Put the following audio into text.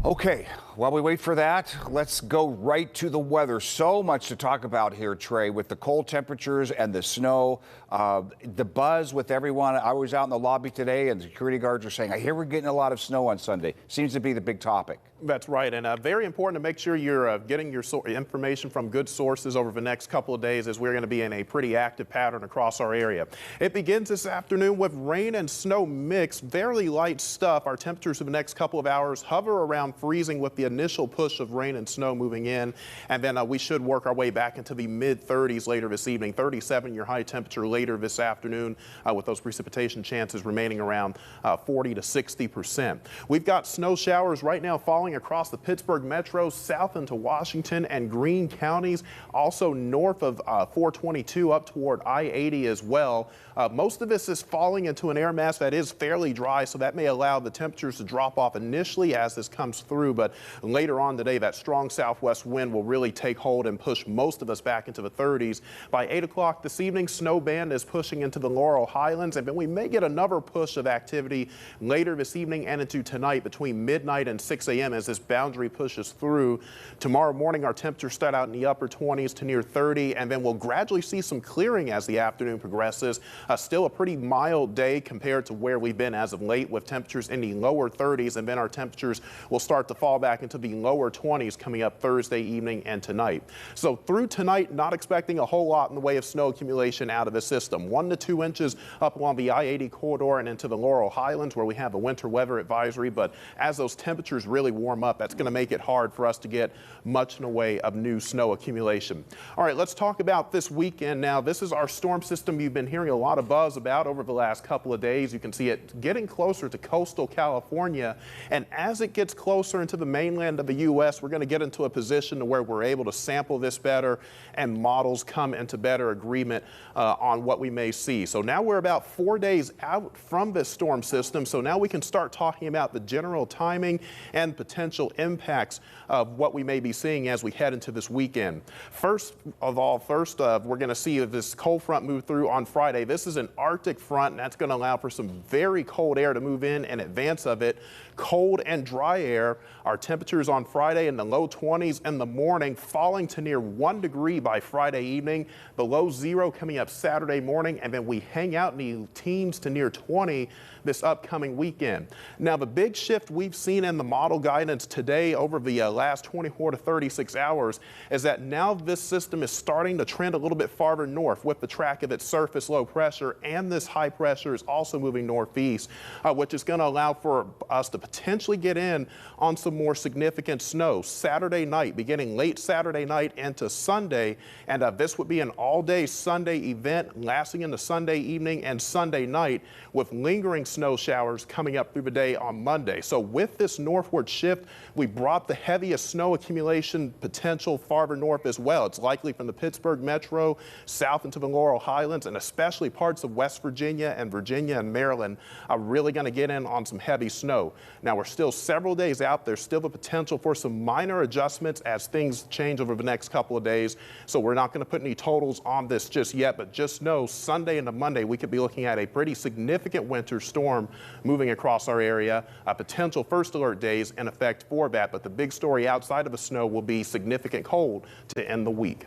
Okay, while we wait for that, let's go right to the weather. So much to talk about here, Trey, with the cold temperatures and the snow. The buzz with everyone. I was out in the lobby today, and the security guards are saying, I hear we're getting a lot of snow on Sunday. Seems to be the big topic. That's right, and very important to make sure you're getting your information from good sources over the next couple of days, as we're going to be in a pretty active pattern across our area. It begins this afternoon with rain and snow mix, fairly light stuff. Our temperatures for the next couple of hours hover around freezing with the initial push of rain and snow moving in, and then we should work our way back into the mid-30s later this evening. 37 your high temperature later this afternoon, with those precipitation chances remaining around 40 to 60%. We've got snow showers right now falling across the Pittsburgh metro, south into Washington and Greene counties, also north of 422 up toward I-80 as well. Most of this is falling into an air mass that is fairly dry, so that may allow the temperatures to drop off initially as this comes through, but later on today that strong southwest wind will really take hold and push most of us back into the 30s. By 8 o'clock this evening, snow band is pushing into the Laurel Highlands, and then we may get another push of activity later this evening and into tonight between midnight and 6 a.m. as this boundary pushes through. Tomorrow morning, our temperatures start out in the upper 20s to near 30, and then we'll gradually see some clearing as the afternoon progresses. Still a pretty mild day compared to where we've been as of late, with temperatures in the lower 30s, and then our temperatures will start to fall back into the lower 20s coming up Thursday evening and tonight. So through tonight, not expecting a whole lot in the way of snow accumulation out of the system. 1 to 2 inches up along the I-80 corridor and into the Laurel Highlands, where we have a winter weather advisory. But as those temperatures really warm up, that's going to make it hard for us to get much in the way of new snow accumulation. All right, let's talk about this weekend now. This is our storm system you've been hearing a lot of buzz about over the last couple of days. You can see it getting closer to coastal California, and as it gets closer into the mainland of the U.S., we're going to get into a position where we're able to sample this better and models come into better agreement on what we may see. So now we're about 4 days out from this storm system, so now we can start talking about the general timing and potential impacts of what we may be seeing as we head into this weekend. First, we're going to see this cold front move through on Friday. This is an Arctic front, and that's going to allow for some very cold air to move in advance of it. Cold and dry air. Our temperatures on Friday in the low 20s in the morning, falling to near 1 degree by Friday evening, below 0 coming up Saturday morning, and then we hang out in the teens to near 20 this upcoming weekend. Now, the big shift we've seen in the model guidance today over the last 24 to 36 hours is that now this system is starting to trend a little bit farther north with the track of its surface low pressure, and this high pressure is also moving northeast, which is going to allow for us to potentially get in on some more significant snow Saturday night, beginning late Saturday night into Sunday. And this would be an all-day Sunday event lasting into Sunday evening and Sunday night, with lingering snow showers coming up through the day on Monday. So with this northward shift, we brought the heaviest snow accumulation potential farther north as well. It's likely from the Pittsburgh metro south into the Laurel Highlands, and especially parts of West Virginia and Maryland are really going to get in on some heavy snow. Now, we're still several days out. There's still the potential for some minor adjustments as things change over the next couple of days. So we're not going to put any totals on this just yet, but just know Sunday into Monday, we could be looking at a pretty significant winter storm moving across our area. Potential first alert days in effect for that, but the big story outside of the snow will be significant cold to end the week.